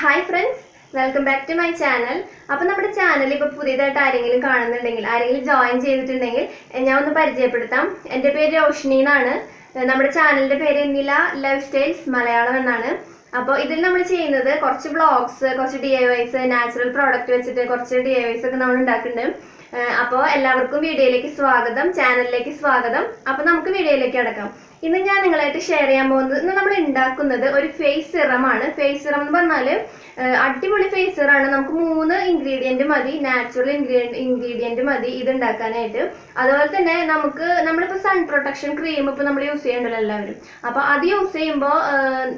Hi friends, welcome back to my channel. അപ്പോൾ നമ്മുടെ channel ഇപ്പോൾ പുതിയതായിട്ട് ആരെങ്കിലും കാണുന്നുണ്ടെങ്കിൽ ആരെങ്കിലും ജോയിൻ ചെയ്തിട്ടുണ്ടെങ്കിൽ ഞാൻ ഒന്ന് പരിചയപ്പെടുത്താം. എൻ്റെ പേര് റോഷിനി എന്നാണ്. നമ്മുടെ ചാനലിന്റെ പേര് എന്നില ലൈഫ് സ്റ്റൈൽസ് മലയാളം എന്നാണ്. അപ്പോൾ ഇതിൽ നമ്മൾ ചെയ്യുന്നത് കുറച്ച് വ്ളോഗ്സ്, കുറച്ച് DIYs, നാച്ചുറൽ പ്രോഡക്റ്റ് വെച്ചിട്ട് കുറച്ച് DIYs ഒക്കെ നമ്മൾ ഉണ്ടാക്കുന്നുണ്ട്. അപ്പോൾ എല്ലാവർക്കും വീഡിയോയിലേക്ക് സ്വാഗതം, ചാനലിലേക്ക് സ്വാഗതം. അപ്പോൾ നമുക്ക് വീഡിയോയിലേക്ക് കടക്കാം. ഇന്ന് ഞാൻ നിങ്ങളായിട്ട് ഷെയർ ചെയ്യാൻ പോകുന്നത് ഇന്ന് നമ്മൾ ഉണ്ടാക്കുന്നത് ഒരു ഫേസ് സിറം ആണ്. ഫേസ് സിറം എന്ന് പറഞ്ഞാൽ അടിപൊളി ഫേസ് സിറം ആണ്. നമുക്ക് 3 ഇൻഗ്രീഡിയന്റ് മതി, നാച്ചുറൽ ഇൻഗ്രീഡിയന്റ് മതി ഇത് ഉണ്ടാക്കാനായിട്ട്. അതുപോലെ തന്നെ നമ്മളിപ്പോൾ സൺ പ്രൊട്ടക്ഷൻ ക്രീം ഇപ്പോൾ നമ്മൾ യൂസ് ചെയ്യണ്ടല്ലോ എല്ലാവരും. അപ്പോൾ അത് യൂസ് ചെയ്യുമ്പോൾ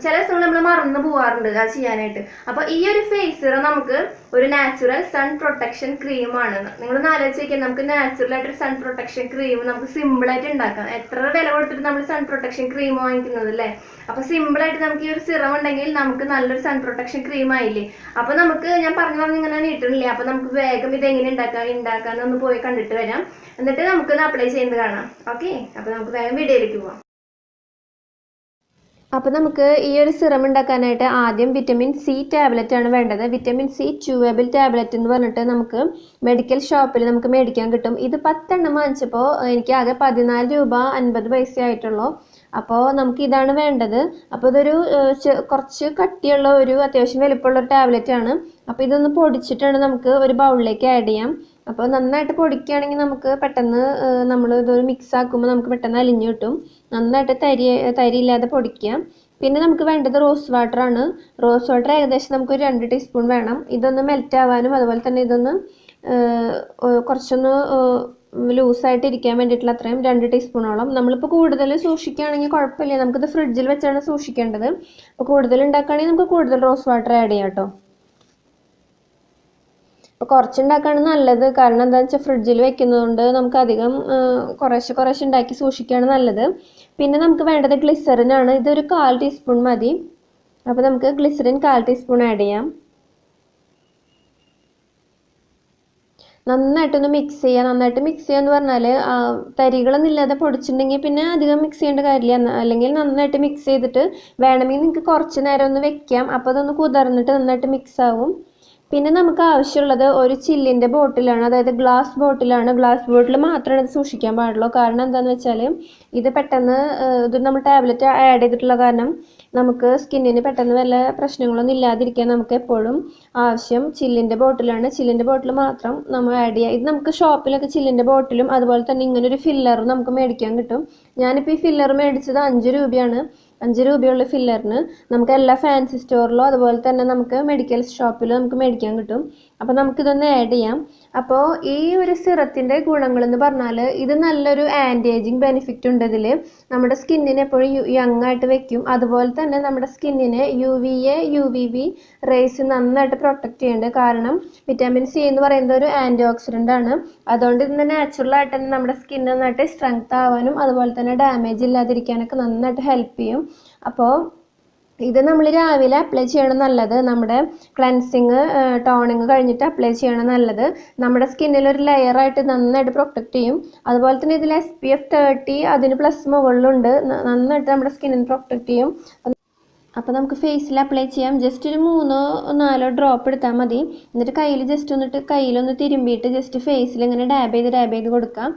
ചില ദിവസങ്ങൾ നമ്മൾ മറന്നു പോകാറുണ്ട് അത് ചെയ്യാനായിട്ട്. അപ്പോൾ ഈ ഒരു ഫേസ് സിറം നമുക്ക് ഒരു നാച്ചുറൽ സൺ പ്രൊട്ടക്ഷൻ ക്രീമാണ്. നിങ്ങളൊന്ന് ആലോചിക്കുക, നമുക്ക് നാച്ചുറൽ ആയിട്ടൊരു സൺ പ്രൊട്ടക്ഷൻ ക്രീം നമുക്ക് സിമ്പിൾ ആയിട്ട് ഉണ്ടാക്കാം. എത്ര വില കൊടുത്തിട്ട് നമ്മൾ സൺ പ്രൊട്ടക്ഷൻ ക്രീം വാങ്ങിക്കുന്നത് അല്ലേ? അപ്പൊ സിമ്പിൾ ആയിട്ട് നമുക്ക് ഈ ഒരു സിറം ഉണ്ടെങ്കിൽ നമുക്ക് നല്ലൊരു സൺ പ്രൊട്ടക്ഷൻ ക്രീം ആയില്ലേ. അപ്പൊ നമുക്ക് ഞാൻ പറഞ്ഞു ഇങ്ങനെ നീട്ടുന്നില്ലേ. അപ്പൊ നമുക്ക് വേഗം ഇത് എങ്ങനെ ഉണ്ടാക്കാന്ന് പോയി കണ്ടിട്ട് വരാം. എന്നിട്ട് നമുക്ക് അപ്ലൈ ചെയ്യുന്നത് കാണാം. ഓക്കെ, അപ്പൊ നമുക്ക് വേഗം വീഡിയോയിലേക്ക് പോവാം. അപ്പോൾ നമുക്ക് ഈ ഒരു സിറം ഉണ്ടാക്കാനായിട്ട് ആദ്യം വിറ്റമിൻ C ടാബ്ലറ്റ് ആണ് വേണ്ടത്. വിറ്റമിൻ C ച്യൂവബിൾ ടാബ്ലറ്റ് എന്ന് പറഞ്ഞിട്ട് നമുക്ക് മെഡിക്കൽ ഷോപ്പിൽ നമുക്ക് മേടിക്കാൻ കിട്ടും. ഇത് 10 എണ്ണം വാങ്ങിച്ചപ്പോൾ എനിക്ക് ആകെ 14 രൂപ 50 പൈസ ആയിട്ടുള്ളൂ. അപ്പോൾ നമുക്ക് ഇതാണ് വേണ്ടത്. അപ്പോൾ ഇതൊരു കുറച്ച് കട്ടിയുള്ള ഒരു അത്യാവശ്യം വലിപ്പമുള്ള ഒരു ടാബ്ലറ്റ് ആണ്. അപ്പോൾ ഇതൊന്ന് പൊടിച്ചിട്ടാണ് നമുക്ക് ഒരു ബൗളിലേക്ക് ആഡ് ചെയ്യാം. അപ്പോൾ നന്നായിട്ട് പൊടിക്കുകയാണെങ്കിൽ നമുക്ക് പെട്ടെന്ന് നമ്മൾ ഇതൊരു മിക്സ് ആക്കുമ്പോൾ നമുക്ക് പെട്ടെന്ന് അലിഞ്ഞു കിട്ടും. നന്നായിട്ട് തരിയില്ലാതെ പൊടിക്കുക. പിന്നെ നമുക്ക് വേണ്ടത് റോസ് വാട്ടർ ആണ്. റോസ് വാട്ടർ ഏകദേശം നമുക്കൊരു 2 ടീസ്പൂൺ വേണം. ഇതൊന്ന് മെൽറ്റ് ആവാനും അതുപോലെ തന്നെ ഇതൊന്ന് കുറച്ചൊന്ന് ലൂസായിട്ട് ഇരിക്കാൻ വേണ്ടിയിട്ടുള്ള അത്രയും 2 ടീസ്പൂണോളം. നമ്മളിപ്പോൾ കൂടുതൽ സൂക്ഷിക്കുകയാണെങ്കിൽ കുഴപ്പമില്ല, നമുക്കിത് ഫ്രിഡ്ജിൽ വെച്ചാണ് സൂക്ഷിക്കേണ്ടത്. അപ്പോൾ കൂടുതൽ ഉണ്ടാക്കുകയാണെങ്കിൽ നമുക്ക് കൂടുതൽ റോസ് വാട്ടർ ആഡ് ചെയ്യാം കേട്ടോ. അപ്പോൾ കുറച്ചുണ്ടാക്കാണ് നല്ലത്. കാരണം എന്താണെന്ന് വെച്ചാൽ ഫ്രിഡ്ജിൽ വെക്കുന്നതുകൊണ്ട് നമുക്ക് അധികം കുറേശ്ശെ ഉണ്ടാക്കി സൂക്ഷിക്കുകയാണ് നല്ലത്. പിന്നെ നമുക്ക് വേണ്ടത് ഗ്ലിസറിനാണ്. ഇതൊരു 1/4 ടീസ്പൂൺ മതി. അപ്പോൾ നമുക്ക് ഗ്ലിസറിൻ 1/4 ടീസ്പൂൺ ആഡ് ചെയ്യാം. നന്നായിട്ടൊന്ന് മിക്സ് ചെയ്യുക. നന്നായിട്ട് മിക്സ് ചെയ്യുക എന്ന് പറഞ്ഞാൽ തരികളൊന്നും ഇല്ലാതെ പൊടിച്ചിട്ടുണ്ടെങ്കിൽ പിന്നെ അധികം മിക്സ് ചെയ്യേണ്ട കാര്യമില്ല. അല്ലെങ്കിൽ നന്നായിട്ട് മിക്സ് ചെയ്തിട്ട് വേണമെങ്കിൽ നിങ്ങൾക്ക് കുറച്ച് നേരം ഒന്ന് വെക്കാം. അപ്പോൾ അതൊന്ന് കുതിർന്നിട്ട് നന്നായിട്ട് മിക്സ് ആവും. പിന്നെ നമുക്ക് ആവശ്യമുള്ളത് ഒരു ചില്ലിൻ്റെ ബോട്ടിലാണ്, അതായത് ഗ്ലാസ് ബോട്ടിലാണ്. ഗ്ലാസ് ബോട്ടിൽ മാത്രമേ ഇത് സൂക്ഷിക്കാൻ പാടുള്ളൂ. കാരണം എന്താണെന്ന് വെച്ചാൽ ഇത് പെട്ടെന്ന് ഇത് നമ്മൾ ടാബ്ലറ്റ് ആഡ് ചെയ്തിട്ടുള്ള കാരണം നമുക്ക് സ്കിന്നിന് പെട്ടെന്ന് വല്ല പ്രശ്നങ്ങളൊന്നും ഇല്ലാതിരിക്കാൻ നമുക്ക് എപ്പോഴും ആവശ്യം ചില്ലിൻ്റെ ബോട്ടിലാണ്. ചില്ലിൻ്റെ ബോട്ടിൽ മാത്രം നമ്മൾ ആഡ് ചെയ്യുക. ഇത് നമുക്ക് ഷോപ്പിലൊക്കെ ചില്ലിൻ്റെ ബോട്ടിലും അതുപോലെ തന്നെ ഇങ്ങനൊരു ഫില്ലറും നമുക്ക് മേടിക്കാൻ കിട്ടും. ഞാനിപ്പോൾ ഈ ഫില്ലർ മേടിച്ചത് 5 രൂപയാണ്. 5 രൂപയുള്ള ഫില്ലറിന് നമുക്ക് എല്ലാ ഫാൻസി സ്റ്റോറിലോ അതുപോലെ തന്നെ നമുക്ക് മെഡിക്കൽ ഷോപ്പിലോ നമുക്ക് മേടിക്കാൻ കിട്ടും. അപ്പോൾ നമുക്കിതൊന്ന് ആഡ് ചെയ്യാം. അപ്പോൾ ഈ ഒരു സിറത്തിൻ്റെ ഗുണങ്ങളെന്ന് പറഞ്ഞാൽ ഇത് നല്ലൊരു ആൻറ്റി ഏജിങ് ബെനിഫിറ്റ് ഉണ്ട് ഇതിൽ. നമ്മുടെ സ്കിന്നിനെ എപ്പോഴും യങ് ആയിട്ട് വെക്കും. അതുപോലെ തന്നെ നമ്മുടെ സ്കിന്നിനെ UVA UVB റേസ് നന്നായിട്ട് പ്രൊട്ടക്റ്റ് ചെയ്യുന്നുണ്ട്. കാരണം വിറ്റാമിൻ C എന്ന് പറയുന്നത് ഒരു ആൻറ്റിഓക്സിഡൻ്റ് ആണ്. അതുകൊണ്ട് ഇതിന് നാച്ചുറലായിട്ട് തന്നെ നമ്മുടെ സ്കിൻ നന്നായിട്ട് സ്ട്രെങ്ത് ആവാനും അതുപോലെ തന്നെ ഡാമേജ് ഇല്ലാതിരിക്കാനൊക്കെ നന്നായിട്ട് ഹെൽപ്പ് ചെയ്യും. അപ്പോൾ ഇത് നമ്മൾ രാവിലെ അപ്ലൈ ചെയ്യണം നല്ലത്. നമ്മുടെ ക്ലെൻസിങ് ടോണിങ് കഴിഞ്ഞിട്ട് അപ്ലൈ ചെയ്യണം നല്ലത്. നമ്മുടെ സ്കിന്നിൽ ഒരു ലെയറായിട്ട് നന്നായിട്ട് പ്രൊട്ടക്റ്റ് ചെയ്യും. അതുപോലെ തന്നെ ഇതിൽ SPF 30 അതിന് പ്ലസ് മുകളിലുണ്ട്. നന്നായിട്ട് നമ്മുടെ സ്കിന്നിന് പ്രൊട്ടക്റ്റ് ചെയ്യും. അപ്പോൾ നമുക്ക് ഫേസിൽ അപ്ലൈ ചെയ്യാം. ജസ്റ്റ് ഒരു 3-4 ഡ്രോപ്പ് എടുത്താൽ മതി. എന്നിട്ട് കയ്യിലൊന്ന് തിരുമ്പിയിട്ട് ജസ്റ്റ് ഫേസിൽ ഇങ്ങനെ ഡാബ് ചെയ്ത് കൊടുക്കാം.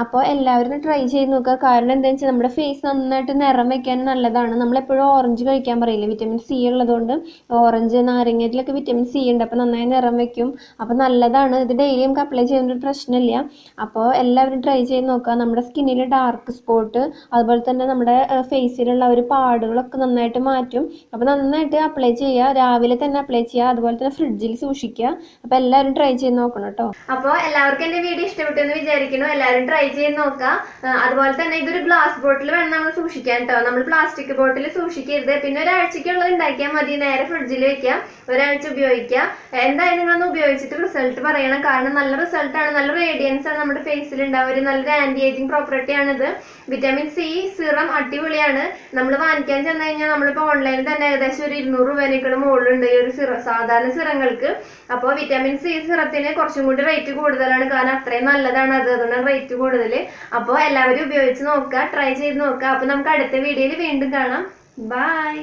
അപ്പോൾ എല്ലാവരും ട്രൈ ചെയ്ത് നോക്കുക. കാരണം എന്താണെന്ന് വെച്ചാൽ നമ്മുടെ ഫേസ് നന്നായിട്ട് നിറം വയ്ക്കാൻ നല്ലതാണ്. നമ്മളെപ്പോഴും ഓറഞ്ച് കഴിക്കാൻ പറയില്ലേ, വിറ്റമിൻ C ഉള്ളതുകൊണ്ട്. ഓറഞ്ച് നാരങ്ങയിലൊക്കെ വിറ്റമിൻ C ഉണ്ട്. അപ്പോൾ നന്നായി നിറം വയ്ക്കും. അപ്പോൾ നല്ലതാണ്. ഇത് ഡെയിലി നമുക്ക് അപ്ലൈ ചെയ്യുന്നൊരു പ്രശ്നമില്ല. അപ്പോൾ എല്ലാവരും ട്രൈ ചെയ്ത് നോക്കുക. നമ്മുടെ സ്കിന്നിൽ ഡാർക്ക് സ്പോട്ട് അതുപോലെ തന്നെ നമ്മുടെ ഫേസിലുള്ള ഒരു പാടുകളൊക്കെ നന്നായിട്ട് മാറ്റും. അപ്പോൾ നന്നായിട്ട് അപ്ലൈ ചെയ്യുക. രാവിലെ തന്നെ അപ്ലൈ ചെയ്യുക. അതുപോലെ തന്നെ ഫ്രിഡ്ജിൽ സൂക്ഷിക്കുക. അപ്പോൾ എല്ലാവരും ട്രൈ ചെയ്ത് നോക്കണം കേട്ടോ. അപ്പോൾ എല്ലാവർക്കും എൻ്റെ വീഡിയോ ഇഷ്ടപ്പെട്ടു എന്ന് വിചാരിക്കുന്നു. എല്ലാവരും ട്രൈ ചെയ്ത് നോക്കുക. അതുപോലെ തന്നെ ഇതൊരു ഗ്ലാസ് ബോട്ടിൽ വേണം നമ്മൾ സൂക്ഷിക്കാൻ കേട്ടോ. നമ്മൾ പ്ലാസ്റ്റിക് ബോട്ടിൽ സൂക്ഷിക്കരുത്. പിന്നെ ഒരാഴ്ചക്കുള്ളത് ഉണ്ടാക്കിയാൽ മതി. നേരെ ഫ്രിഡ്ജിൽ വെക്കുക, ഒരാഴ്ച ഉപയോഗിക്കുക. എന്തായാലും നിങ്ങളൊന്ന് ഉപയോഗിച്ചിട്ട് റിസൾട്ട് പറയണം. കാരണം നല്ല റിസൾട്ടാണ്, നല്ല റേഡിയൻസ് ആണ് നമ്മുടെ ഫേസിൽ ഉണ്ടാവുക. ഒരു നല്ലൊരു ആൻറ്റി ഏജിങ് പ്രോപ്പർട്ടി ആണിത്. വിറ്റാമിൻ C സിറം അടിപൊളിയാണ്. നമ്മൾ വാങ്ങിക്കാൻ ചെന്ന് കഴിഞ്ഞാൽ നമ്മളിപ്പോൾ ഓൺലൈനിൽ തന്നെ ഏകദേശം ഒരു 200 രൂപേനേക്കാളും മുകളിലുണ്ട് ഈ ഒരു സാധാരണ സിറങ്ങൾക്ക്. അപ്പോൾ വിറ്റാമിൻ C സിറത്തിന് കുറച്ചും കൂടി റേറ്റ് കൂടുതലാണ്. കാരണം അത്രയും നല്ലതാണ് അത്, അതുകൊണ്ടാണ് റേറ്റ് കൂടുതൽ. അപ്പോൾ എല്ലാവരും ഉപയോഗിച്ച് നോക്കുക, ട്രൈ ചെയ്ത് നോക്കുക. അപ്പോൾ നമുക്ക് അടുത്ത വീഡിയോയിൽ വീണ്ടും കാണാം. ബൈ.